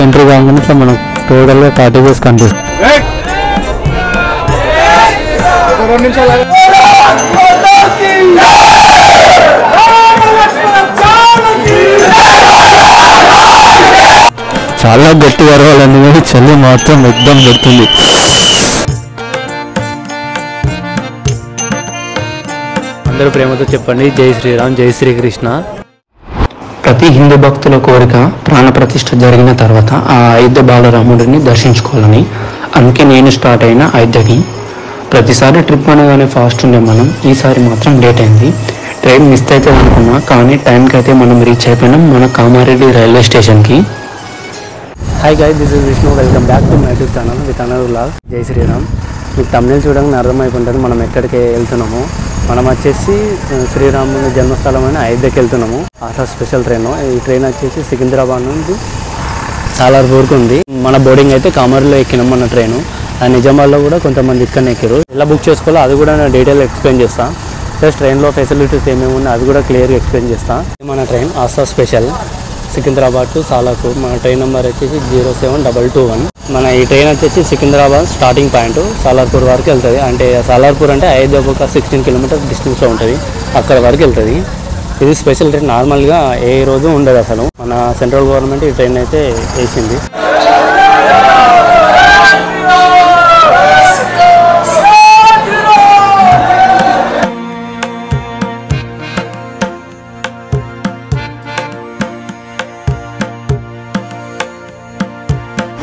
Entry కాగానే ఇట్లా మనకు టోటల్గా కాటేజెస్ కనిపిస్తుంది. చాలా గట్టి అరవాలండి, చలి మాత్రం ఎగ్దం పెడుతుంది. అందరూ ప్రేమతో చెప్పండి జై శ్రీరామ్, జై శ్రీకృష్ణ. ప్రతి హిందూ భక్తుల కోరిక ప్రాణప్రతిష్ఠ జరిగిన తర్వాత ఆ అయోధ్య బాలరాముడిని దర్శించుకోవాలని. అందుకే నేను స్టార్ట్ అయిన అయోధ్యకి. ప్రతిసారి ట్రిప్ అనగానే ఫాస్ట్ ఉండే మనం, ఈసారి మాత్రం లేట్ అయింది. ట్రైన్ మిస్ అవుతుంది అనుకున్నా, కానీ టైంకి అయితే మనం రీచ్ అయిపోయినాం మన కామారెడ్డి రైల్వే స్టేషన్కి. Hi guys, this is Vishnu. Welcome back to my YouTube channel with another vlog. జై శ్రీరామ్. మీకు తమిళ చూడగానే అర్థమైపోతుంది మనం ఎక్కడికి వెళ్తున్నాము. మనం వచ్చేసి శ్రీరాముని జన్మస్థలమైన అయోధ్యకి వెళ్తున్నాము. ASHA special train. ఈ ట్రైన్ వచ్చేసి సికింద్రాబాద్ నుండి సాలార్పూర్కి ఉంది. మన బోర్డింగ్ అయితే కామారెడ్డిలో ఎక్కినాం మన ట్రైను. నిజామాబాద్లో కూడా కొంతమంది ఇక్కడనే ఎక్కారు. ఎలా బుక్ చేసుకోవాలో అది కూడా నేను డీటెయిల్ ఎక్స్ప్లెయిన్ చేస్తాను. ప్లస్ ట్రైన్లో ఫెసిలిటీస్ ఏమేమి ఉన్నాయి అది కూడా క్లియర్గా ఎక్స్ప్లెయిన్ చేస్తాను. మన train Asha special Secunderabad to Salarpur. మన ట్రైన్ నెంబర్ వచ్చేసి 07221. మన ఈ ట్రైన్ వచ్చేసి సికింద్రాబాద్ స్టార్టింగ్ పాయింట్ సాలార్పూర్ వరకు వెళ్తుంది. అంటే సాలార్పూర్ అంటే అయోధ్య ఒక 16 కిలోమీటర్స్ డిస్టెన్స్లో ఉంటుంది, అక్కడ వరకు వెళ్తుంది. ఇది స్పెషల్ ట్రైన్. నార్మల్గా ఏ రోజు ఉండదు అసలు. మన సెంట్రల్ గవర్నమెంట్ ఈ ట్రైన్ అయితే వేసింది.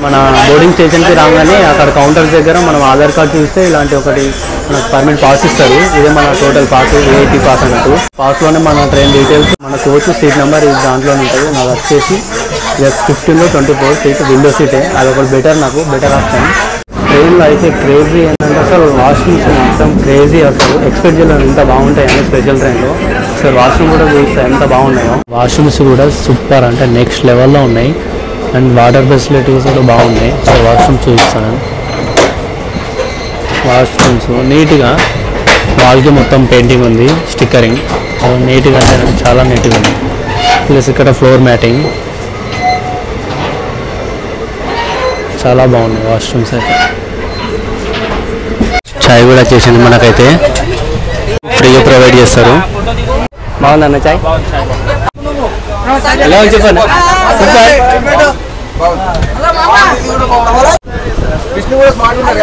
మన బోర్డింగ్ స్టేషన్కి రాగానే అక్కడ కౌంటర్స్ దగ్గర మనం ఆధార్ కార్డు చూస్తే ఇలాంటి ఒకటి మనకు పర్మనెంట్ పాస్ ఇస్తారు. ఇదే మన టోటల్ పాస్, విఐపీ పాస్ అన్నట్టు. పాస్లోనే మన ట్రైన్ డీటెయిల్స్, మన కోచ్ సీట్ నెంబర్ ఇది దాంట్లోనే ఉంటుంది. నాకు వచ్చేసి F15లో 24 సీట్ విండో సీటే. అది ఒకటి నాకు బెటర్ ఆప్షన్. ట్రైన్లో అయితే క్రేజీ ఏంటంటే అసలు వాష్రూమ్స్ మొత్తం క్రేజీ. అసలు ఎక్స్పెక్ట్ చేయలేదు ఎంత బాగుంటాయని స్పెషల్ ట్రైన్లో. అసలు వాష్రూమ్ కూడా చూస్తే ఎంత బాగున్నాయో. వాష్రూమ్స్ కూడా సూపర్, అంటే నెక్స్ట్ లెవెల్లో ఉన్నాయి. అండ్ వాటర్ ఫెసిలిటీస్ కూడా బాగున్నాయి. సో వాష్రూమ్స్ చూపిస్తాను. వాష్రూమ్స్ నీట్గా, వాల్కి మొత్తం పెయింటింగ్ ఉంది, స్టిక్కరింగ్ నీట్గా, అంటే చాలా నీట్గా ఉంది. ప్లస్ ఇక్కడ ఫ్లోర్ మ్యాటింగ్ చాలా బాగున్నాయి వాష్రూమ్స్ అయితే. చాయ్ కూడా వచ్చేసింది మనకైతే, ఫ్రీగా ప్రొవైడ్ చేస్తారు. బాగుందన్న చాయ్? ఎలా చెప్పండి. విష్ణు కూడా స్మార్ట్ ఉన్నారు.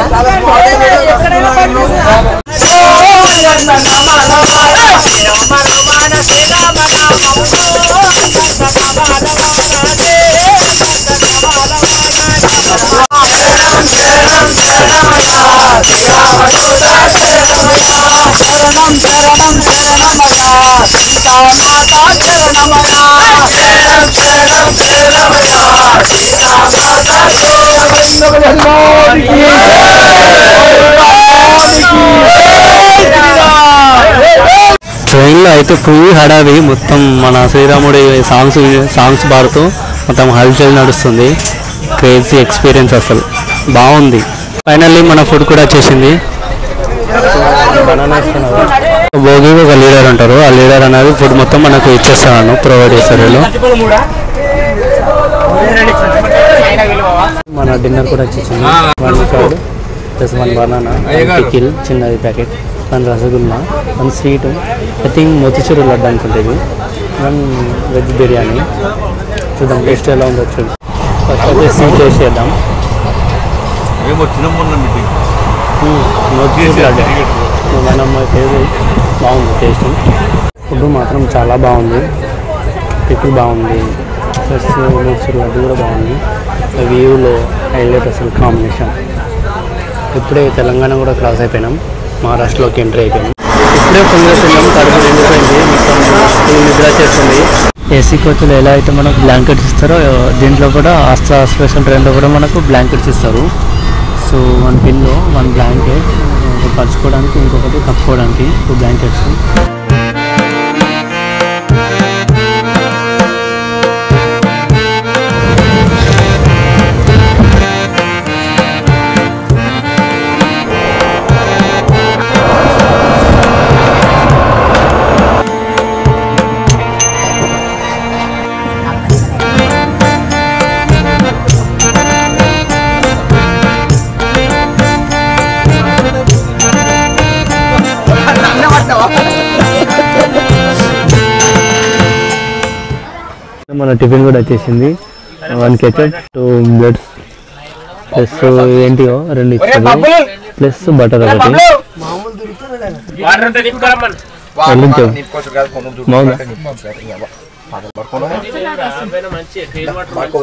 ట్రైన్లో అయితే ఫుల్ హడావి. మొత్తం మన శ్రీరాముడి సాంగ్స్ పాడుతూ మొత్తం హల్చల్ నడుస్తుంది. క్రేజీ ఎక్స్పీరియన్స్, అసలు బాగుంది. ఫైనల్లీ మన ఫుడ్ కూడా వచ్చేసింది. భోగి ఒక లీడర్ ఉంటారు, ఆ లీడర్ అనేది ఫుడ్ మొత్తం మనకు ఇచ్చేస్తాను, ప్రొవైడ్ చేస్తారు వీళ్ళు. మన డిన్నర్ కూడా వచ్చేసింది. 1 కర్డ్ ప్లస్ 1 బనానా, పికిల్ చిన్నది packet, 1 rasgulla, 1 sweet, I think motichoor laddu అనుకుంటుంది, 1 వెజ్ బిర్యానీ. చూద్దాం టేస్ట్ ఎలా ఉందో చూద్దాం. ఫస్ట్ అయితే స్వీట్ టేస్ట్ చేద్దాం. మోతిచూరు లడ్డు మన ఫేవరెట్, బాగుంది టేస్ట్. ఫుడ్ మాత్రం చాలా బాగుంది. పికిల్ బాగుంది, ప్లస్ మోతిచూరు లడ్డు కూడా బాగుంది. వ్యూలో హైలైట్ అసలు కాంబినేషన్. ఇప్పుడే తెలంగాణ కూడా క్రాస్ అయిపోయినాం, మహారాష్ట్రలోకి ఎంట్రీ అయిపోయినాం. ఇప్పుడే ఫుల్గా తిన్నాం, కడుపు నిండిపోయింది, ఫుల్ నిద్ర చేస్తుంది. ఏసీ కోచ్లో ఎలా అయితే మనకు బ్లాంకెట్స్ ఇస్తారో దీంట్లో కూడా ఆస్ట్రా స్పెషల్ ట్రైన్లో కూడా మనకు బ్లాంకెట్స్ ఇస్తారు. సో 1 పిల్లో 1 బ్లాంకెట్, ఒకటి పరుచుకోవడానికి ఇంకొకటి కప్పుకోవడానికి 2 బ్లాంకెట్స్. మన టిఫిన్ కూడా వచ్చేసింది. 1 ketchup 2 బ్రెడ్స్ ప్లస్ ఏంటియో 2 ఇచ్చారు ప్లస్ బటర్ ఒకటి.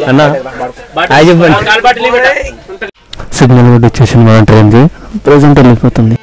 అన్న సిగ్నల్ కూడా వచ్చేసింది మన ట్రైన్కి. ప్రెజెంట్ వెళ్ళిపోతుంది.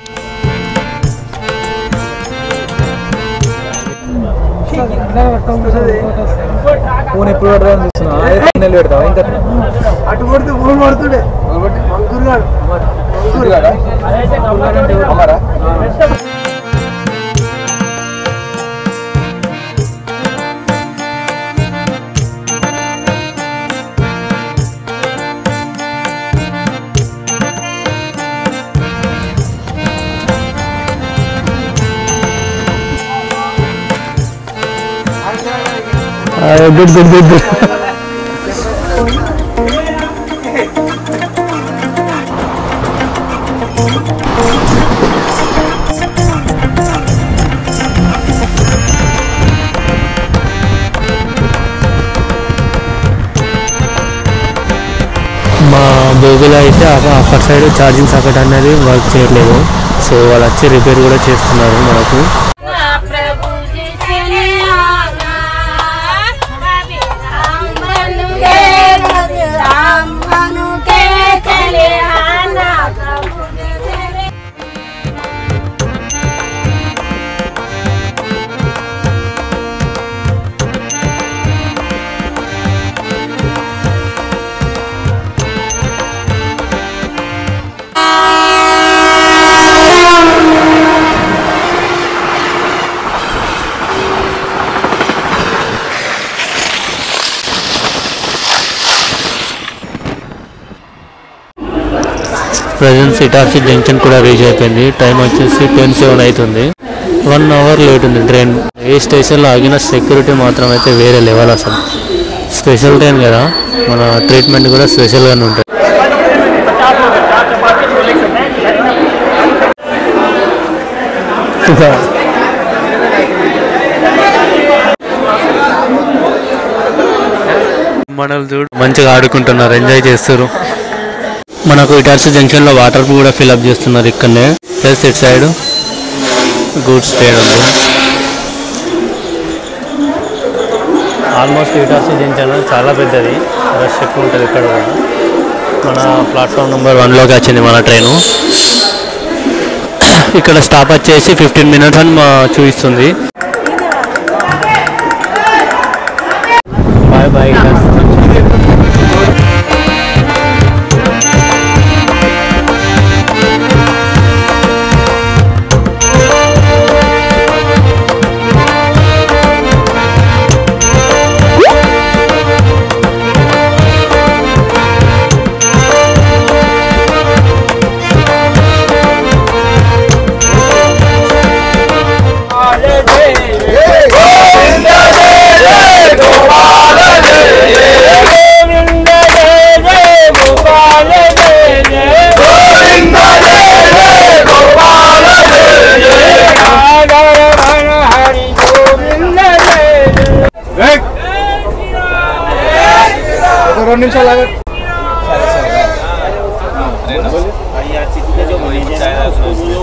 Good good good good. మా గూగుల్ అయితే అప్పటి సైడ్ ఛార్జింగ్ సాకెట్ అనేది వర్క్ చేయట్లేదు. సో వాళ్ళు వచ్చి రిపేర్ కూడా చేస్తున్నారు మనకు. ప్రజెంట్ ఇటార్సీ జంక్షన్ కూడా రీచ్ అయిపోయింది. టైం వచ్చేసి 10:07 అవుతుంది. 1 hour లేట్ ఉంది ట్రైన్. ఏ స్టేషన్లో ఆగిన సెక్యూరిటీ మాత్రం అయితే వేరే లెవెల్. అసలు స్పెషల్ ట్రైన్ కదా, మన ట్రీట్మెంట్ కూడా స్పెషల్గానే ఉంటుంది. మనల్ని చూడు మంచిగా ఆడుకుంటున్నారు, ఎంజాయ్ చేస్తారు. మనకు ఇటార్సీ జంక్షన్లో వాటర్ కూడా ఫిల్అప్ చేస్తున్నారు ఇక్కడనే. ప్లస్ ఇటు సైడ్ గూడ్స్ ట్రైన్ ఉంది. ఆల్మోస్ట్ ఇటార్సీ జంక్షన్ చాలా పెద్దది, రష్ ఎక్కువ ఉంటుంది ఇక్కడ కూడా. మన ప్లాట్ఫామ్ నెంబర్ 1లోకి వచ్చింది మన ట్రైను. ఇక్కడ స్టాప్ వచ్చేసి 15 minutes అని చూపిస్తుంది. Bye bye.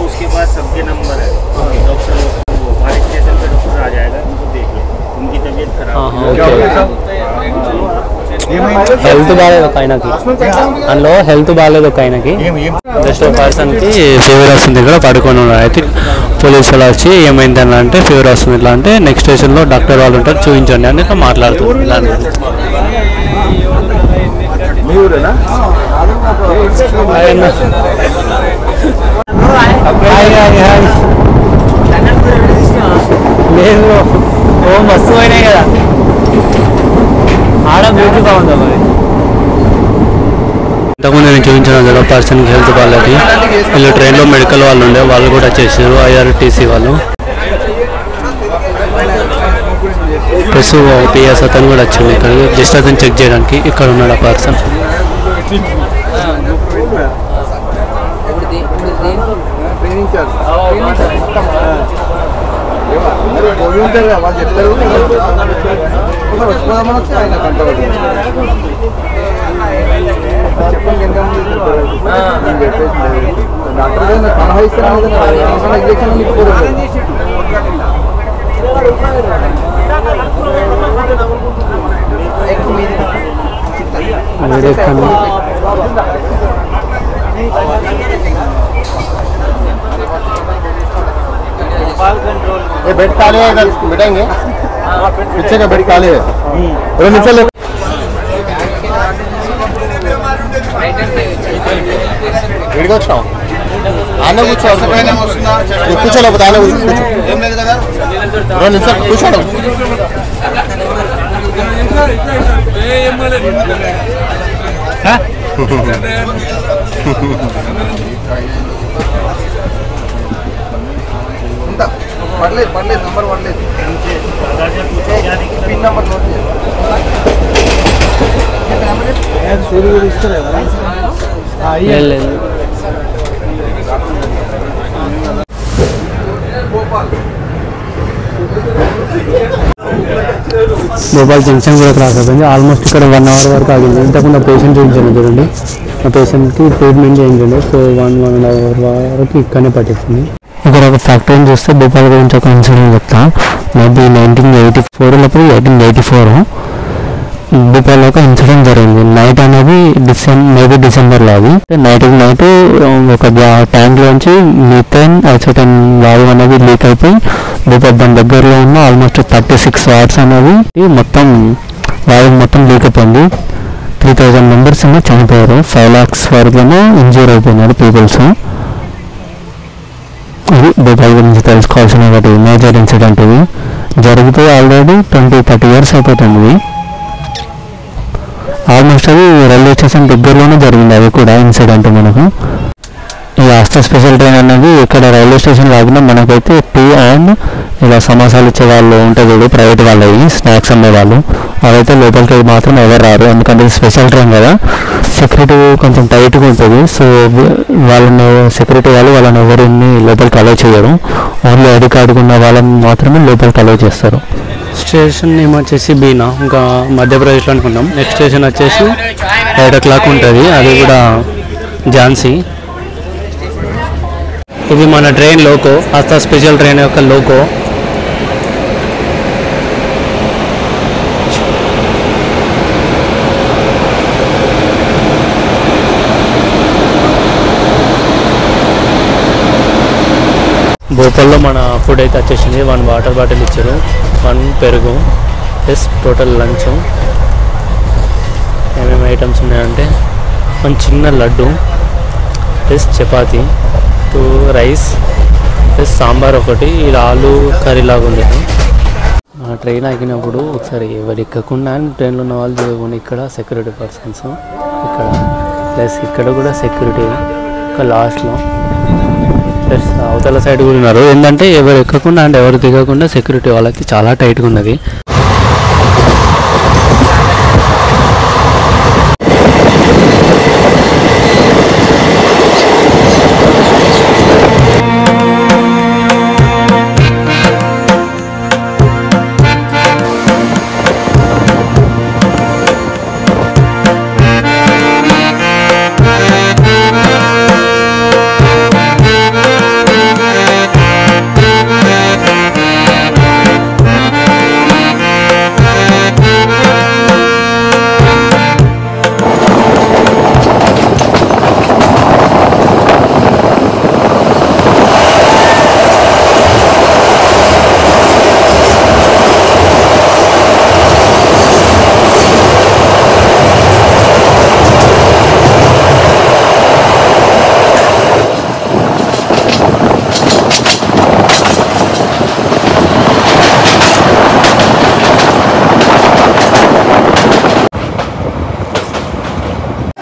उसके पास सबके नंबर है, डॉक्टर हमारे स्टेशन पे डॉक्टर आ जाएगा, उनको देख लो, उनकी तबीयत खराब హెల్త్ బాగాలేదు ఒక ఆయనకి. అందులో హెల్త్ బాగాలేదు ఒక ఆయనకి. జస్ట్ ఒక పర్సన్కి ఫీవర్ వస్తుంది, ఇక్కడ పడుకొని ఉన్నారు. అయితే పోలీసు వాళ్ళు వచ్చి ఏమైందని అంటే ఫీవర్ వస్తుంది ఇట్లా అంటే నెక్స్ట్ స్టేషన్లో డాక్టర్ వాళ్ళు ఉంటారు, చూపించండి అని ఇట్లా మాట్లాడుతున్నారు. ఇలా లేదు ఓ మస్తు పోయినాయి కదా ఆడ బ్యూటీ బాగుంది. మరి ఇంతకుముందు నేను చూపించిన కదా పర్సన్కి హెల్త్ బాగాలేదు. వీళ్ళు ట్రైన్లో మెడికల్ వాళ్ళు ఉండే వాళ్ళు కూడా వచ్చేసారు, IRTC వాళ్ళు. ప్లస్ PS అతను కూడా వచ్చింది ఇక్కడికి, జస్ట్ అతను చెక్ చేయడానికి. ఇక్కడ ఉన్నాడు ఆ పర్సన్. ये बेड काले हैं, इधर बैठेंगे पीछे का बेड काले है निचल వచ్చా ఆనే కూర్చో కూర్చోలే ఆనే కూర్చో కూర్చోడం పర్లేదు పర్లేదు నంబర్ పర్లేదు pin number note Bhopal junction కూడా క్రాస్ అయిపోయింది. ఆల్మోస్ట్ ఇక్కడ 1 అవర్ వరకు ఆగింది. ఇంతకుముందు పేషెంట్ చూపించాను చూడండి, ఆ పేషెంట్కి ట్రీట్మెంట్ చేయించండి. సో 1.5 అవర్ వరకు ఇక్కడనే పట్టించింది. ఇక్కడ ఒక ఫ్యాక్టరీని చూస్తే భోపాల్ గురించి ఒక ఇన్సిడెంట్ చెప్తా. మేబీ 1984 లేకపోతే 1884 భోపాల్లో ఒక ఇన్సిడెంట్ జరిగింది. నైట్ అనేది మేబీ డిసెంబర్లో అది నైట్ ఒక ట్యాంక్లోంచి మీథేన్ ఐసోటోన్ వాయువు అనేది లీక్ అయిపోయి భోపాల్ దాని దగ్గరలో ఉన్న ఆల్మోస్ట్ 36 వాట్స్ అనేది మొత్తం వాయువు మొత్తం లీక్ అయిపోయింది. 3000 మెంబర్స్ ఏమో చనిపోయారు, 5 lakhs వరకు ఏమో ఇంజూర్ అయిపోయినారు పీపుల్స్. ఇది భోపాల్ గురించి తెలుసుకోవాల్సిన ఒకటి మేజర్ ఇన్సిడెంట్. ఇది జరిగిపోయి ఆల్రెడీ 20-30 years అయిపోతుంది. ఆల్మోస్ట్ అది రైల్వే స్టేషన్ దగ్గరలోనే జరిగింది అది కూడా ఇన్సిడెంట్. మనకు ఈ ఆస్థా స్పెషల్ ట్రైన్ అనేది ఇక్కడ రైల్వే స్టేషన్ కాకుండా మనకైతే టీ అండ్ ఇలా సమోసాలు ఇచ్చే వాళ్ళు ఉంటుంది ప్రైవేట్ వాళ్ళవి, స్నాక్స్ అమ్మే వాళ్ళు, అవైతే లోపలికి మాత్రం ఎవరు రారు. ఎందుకంటే ఇది స్పెషల్ ట్రైన్ కదా, సెక్యూరిటీ కొంచెం టైట్గా ఉంటుంది. సో సెక్యూరిటీ వాళ్ళని ఎవరిని లోపలికి అలౌ చేయరు. ఓన్లీ ఐడి కార్డు ఉన్న వాళ్ళని మాత్రమే లోపలికి అలౌ చేస్తారు. స్టేషన్ నేమ్ వచ్చేసి బీనా, ఇంకా మధ్యప్రదేశ్లో అనుకున్నాం. నెక్స్ట్ స్టేషన్ వచ్చేసి 8 o'clock ఉంటుంది, అది కూడా ఝాన్సీ. ఇది మన train loco, Aastha special train యొక్క లోకో. భోపాల్లో మన ఫుడ్ అయితే వచ్చేసింది. 1 వాటర్ బాటిల్ ఇచ్చారు, 1 పెరుగు ప్లస్ టోటల్ లంచ్. ఏమేమి ఐటమ్స్ ఉన్నాయంటే 1 చిన్న laddu plus chapati, 2 rice plus sambar ఒకటి, ఇలా ఆలు కర్రీ లాగా ఉండేది. మన ట్రైన్ ఆగినప్పుడు ఒకసారి ఎవరు ఎక్కకుండా ట్రైన్లో ఉన్న వాళ్ళు చూడకుండా ఇక్కడ సెక్యూరిటీ పర్సన్స్ ఇక్కడ ప్లస్ ఇక్కడ కూడా సెక్యూరిటీ ఒక లాస్ట్లో ప్లస్ అవతల సైడ్ కూడా ఉన్నారు. ఏంటంటే ఎవరు ఎక్కకుండా అంటే ఎవరు దిగకుండా సెక్యూరిటీ వాళ్ళకి చాలా టైట్గా ఉన్నది.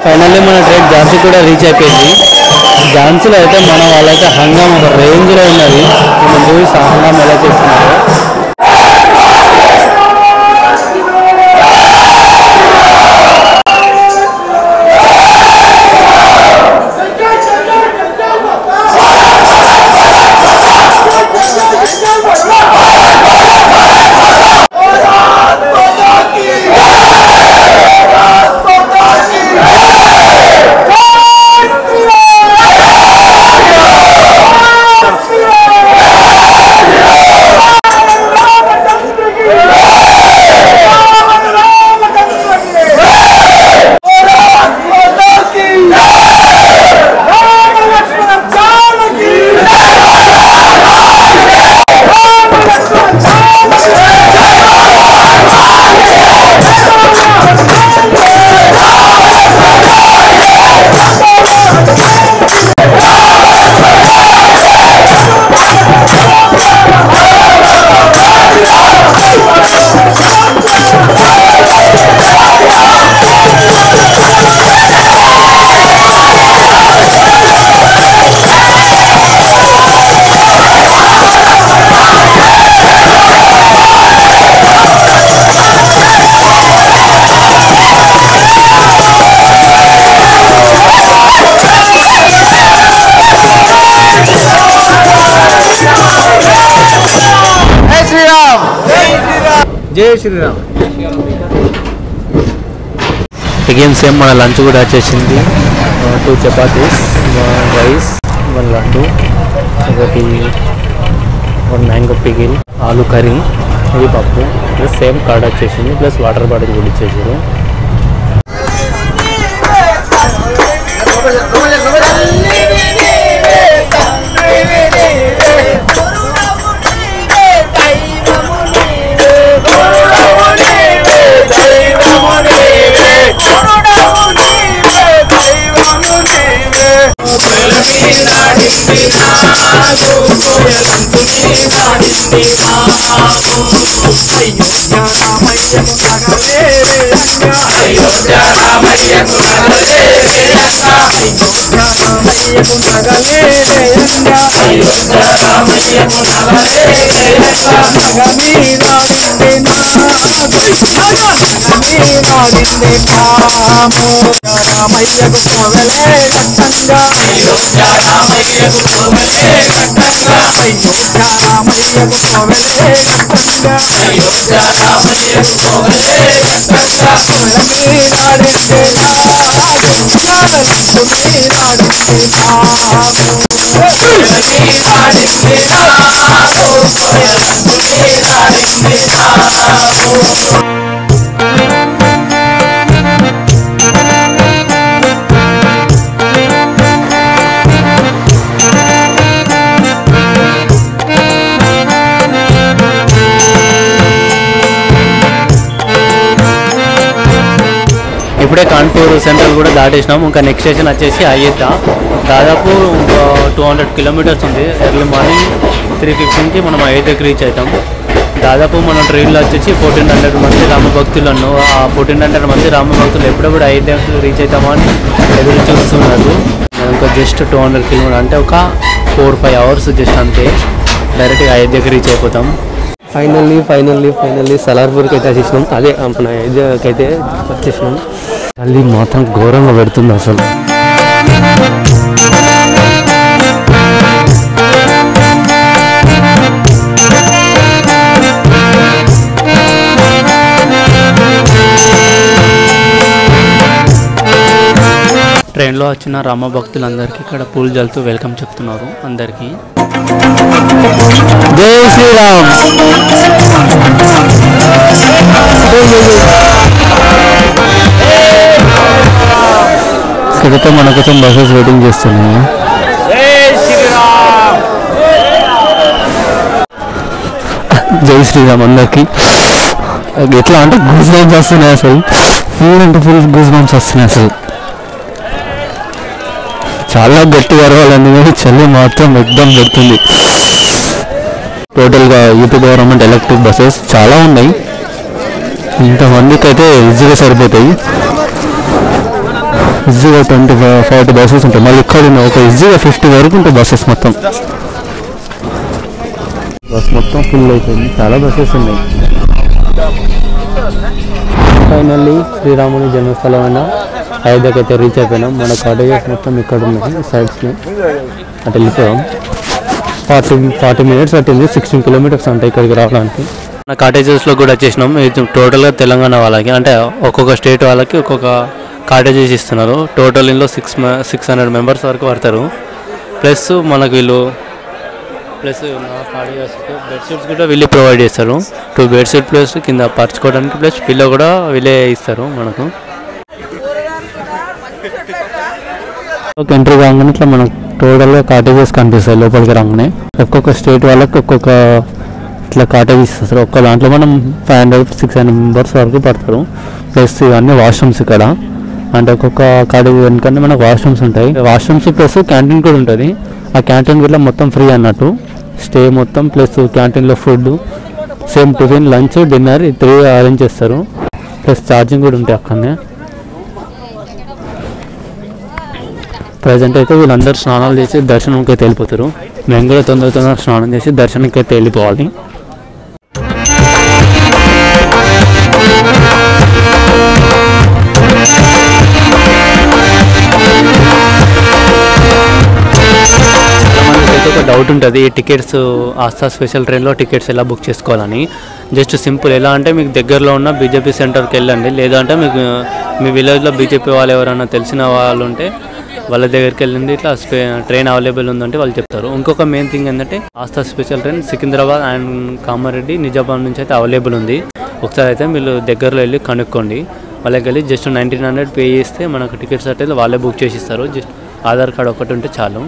ఫైనల్లీ మన ట్రైన్ ఝాన్సీ కూడా రీచ్ అయిపోయింది. ఝాన్సీలో అయితే మన వాళ్ళైతే హంగామ ఒక రేంజ్లో ఉన్నది. మనం చూసి హంగామ ఎలా చేస్తున్నారు. జై శ్రీరామ్. అగైన్ సేమ్ మన లంచ్ కూడా వచ్చేసింది. 2 చపాతీస్, 1 రైస్, 1 లడ్డు, ఒకటి 1 మ్యాంగో పికిల్, ఆలు కర్రీ, ఇది పప్పు, ప్లస్ సేమ్ కార్డ్ వచ్చేసింది, ప్లస్ వాటర్ బాటిల్ కూడా ఇచ్చేసారు. ఇప్పుడే కాన్పూర్ సెంట్రల్ కూడా దాటేసినాము. ఇంకా నెక్స్ట్ స్టేషన్ వచ్చేసి అయోధ్య. దాదాపు 200 కిలోమీటర్స్ ఉంది. ఎర్లీ మార్నింగ్ 3:15కి మనం అయోధ్యకి రీచ్ అవుతాం. దాదాపు మన ట్రైన్లో వచ్చేసి 1400 మంది రామభక్తులు అన్నాం. ఆ 1400 మంది రామభక్తులు ఎప్పుడప్పుడు అయోధ్యకి రీచ్ అవుతామో అని ఎదురు చూస్తున్నారు. ఇంకా జస్ట్ 200 కిలోమీటర్ అంటే ఒక 4-5 అవర్స్ జస్ట్ అంతే, డైరెక్ట్గా అయోధ్యకి రీచ్ అయిపోతాం. ఫైనల్లీ సలార్పూర్కి అయితే వచ్చేసినాం. అదే మన అయోధ్యకి అయితే వచ్చేసినాం. తల్లి మాత్రం ఘోరంగా పెడుతుంది అసలు. ట్రైన్లో వచ్చిన రామ భక్తులందరికీ ఇక్కడ పూలు జల్లుతూ వెల్కమ్ చెప్తున్నారు అందరికీ. జై శ్రీరామ్. ఇక్కడతో మన కోసం బస్సెస్ వెయిటింగ్ చేస్తున్నాము. జై శ్రీరామ్ అందరికి. ఎట్లా అంటే గూస్ బంప్స్ వస్తున్నాయి అసలు. ఫుల్ అంటే ఫుల్ గూస్ బంప్స్ వస్తున్నాయి అసలు. చాలా గట్టి వరవాలని కానీ చలి మాత్రం ఎగ్దమ్ పెడుతుంది. టోటల్గా యూపీ గవర్నమెంట్ ఎలక్ట్రిక్ బస్సెస్ చాలా ఉన్నాయి. ఇంతమందికి అయితే ఈజీగా సరిపోతాయి. ఈజీగా 20-40 బస్సెస్ ఉంటాయి. మళ్ళీ ఇక్కడ ఒక ఈజీగా 50 వరకు ఉంటాయి బస్సెస్ మొత్తం. బస్ మొత్తం ఫుల్ అయిపోయింది. చాలా బస్సెస్ ఉన్నాయి. ఫైనల్లీ శ్రీరాముని జన్మస్థలమైన అయోధ్యకి అయితే రీచ్ అయిపోయినాం. మన కాటేజెస్ మొత్తం ఇక్కడ ఉన్నాయి సైడ్స్ని. అటు వెళ్ళిపోయాం. 40 మినిట్స్ పట్టింది. 16 కిలోమీటర్స్ అంటే ఇక్కడికి రావడానికి. మన కాటేజెస్లో కూడా వచ్చేసినాం. ఇది టోటల్గా తెలంగాణ వాళ్ళకి, అంటే ఒక్కొక్క స్టేట్ వాళ్ళకి ఒక్కొక్క కాటేజెస్ ఇస్తున్నారు. టోటల్ ఇందులో 600 మెంబర్స్ వరకు పడతారు. ప్లస్ మనకు వీళ్ళు ప్లస్ బెడ్షీట్స్ కూడా వీళ్ళే ప్రొవైడ్ చేస్తారు. 2 బెడ్షీట్ ప్లస్ కింద పరుచుకోవడానికి ప్లస్ పిల్లో కూడా వీళ్ళే ఇస్తారు మనకు. ఎంట్రీ కాగానే ఇట్లా మనకు టోటల్గా కాటేజెస్ కనిపిస్తాయి లోపలికి రాగానే. ఒక్కొక్క స్టేట్ వాళ్ళకి ఒక్కొక్క ఇట్లా కాటేజెస్ ఇస్తారు. ఒక్క దాంట్లో మనం 500-600 మెంబర్స్ వరకు పడతారు. ప్లస్ ఇవన్నీ వాష్రూమ్స్ ఇక్కడ. అంటే ఒక్కొక్క కాటేజ్ వెనుకనే మనకు వాష్రూమ్స్ ఉంటాయి. వాష్రూమ్స్ ప్లస్ క్యాంటీన్ కూడా ఉంటుంది. ఆ క్యాంటీన్ కూడా మొత్తం ఫ్రీ అన్నట్టు. స్టే మొత్తం ప్లస్ క్యాంటీన్లో food same tiffin, lunch, dinner 3 arrange చేస్తారు. ప్లస్ ఛార్జింగ్ కూడా ఉంటాయి అక్కడనే. ప్రజెంట్ అయితే వీళ్ళందరూ స్నానాలు చేసి దర్శనంకి అయితే వెళ్ళిపోతారు. మేము కూడా తొందరగా స్నానం చేసి దర్శనంకి అయితే వెళ్ళిపోవాలి. మనకైతే ఒక డౌట్ ఉంటుంది, ఈ టికెట్స్ ఆస్థా స్పెషల్ ట్రైన్లో టికెట్స్ ఎలా బుక్ చేసుకోవాలని. Just simple. ఎలా అంటే మీకు దగ్గరలో ఉన్న బీజేపీ సెంటర్కి వెళ్ళండి, లేదంటే మీకు మీ విలేజ్లో బీజేపీ వాళ్ళు ఎవరైనా తెలిసిన వాళ్ళు ఉంటే వాళ్ళ దగ్గరికి వెళ్ళండి. ఇట్లా ట్రైన్ అవైలబుల్ ఉందంటే వాళ్ళు చెప్తారు. ఇంకొక మెయిన్ థింగ్ ఏంటంటే Aastha special train Secunderabad and Kamareddy Nizamabad నుంచి అయితే అవైలబుల్ ఉంది. ఒకసారి అయితే మీరు దగ్గరలో వెళ్ళి కనుక్కోండి. వాళ్ళకి వెళ్ళి జస్ట్ 1900 పే చేస్తే మనకు టికెట్స్ అయితే వాళ్ళే బుక్ చేసి ఇస్తారు. జస్ట్ ఆధార్ కార్డ్ ఒకటి ఉంటే చాలు.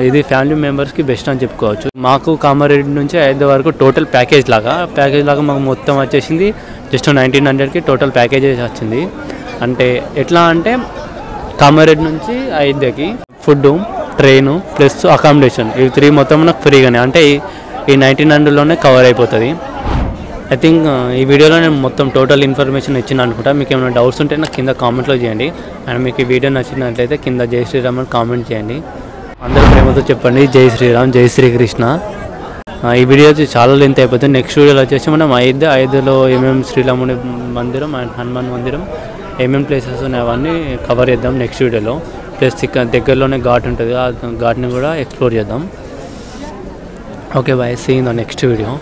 ఇది ఫ్యామిలీ మెంబర్స్కి బెస్ట్ అని చెప్పుకోవచ్చు. మాకు కామారెడ్డి నుంచి అయోధ్య వరకు టోటల్ ప్యాకేజ్ లాగా మాకు మొత్తం వచ్చేసింది జస్ట్ 1900కి టోటల్ ప్యాకేజ్ వచ్చింది. అంటే ఎట్లా అంటే కామారెడ్డి నుంచి అయోధ్యకి ఫుడ్, ట్రైను ప్లస్ అకామిడేషన్ ఇవి 3 మొత్తం నాకు ఫ్రీగానే, అంటే ఈ 1900లోనే కవర్ అయిపోతుంది. ఐ థింక్ ఈ వీడియోలో నేను మొత్తం టోటల్ ఇన్ఫర్మేషన్ ఇచ్చిన అనుకుంటా. మీకు ఏమైనా డౌట్స్ ఉంటే నాకు కింద కామెంట్లో చేయండి. అండ్ మీకు ఈ వీడియో నచ్చినట్లయితే కింద జై శ్రీరామ్ అని కామెంట్ చేయండి. అందరూ ప్రేమతో చెప్పండి జై శ్రీరామ్, జై శ్రీకృష్ణ. ఈ వీడియో వచ్చి చాలా లెంత్ అయిపోతుంది. నెక్స్ట్ వీడియోలో వచ్చేసి మనం అయోధ్యలో ఏమేమి శ్రీరాముని మందిరం అండ్ హనుమాన్ మందిరం ఏమేమి ప్లేసెస్ ఉన్నాయి అవన్నీ కవర్ చేద్దాం నెక్స్ట్ వీడియోలో. ప్లస్ దగ్గరలోనే ఘాట్ ఉంటుంది, ఆ ఘాట్ని కూడా ఎక్స్ప్లోర్ చేద్దాం. Okay bye, see in the next video.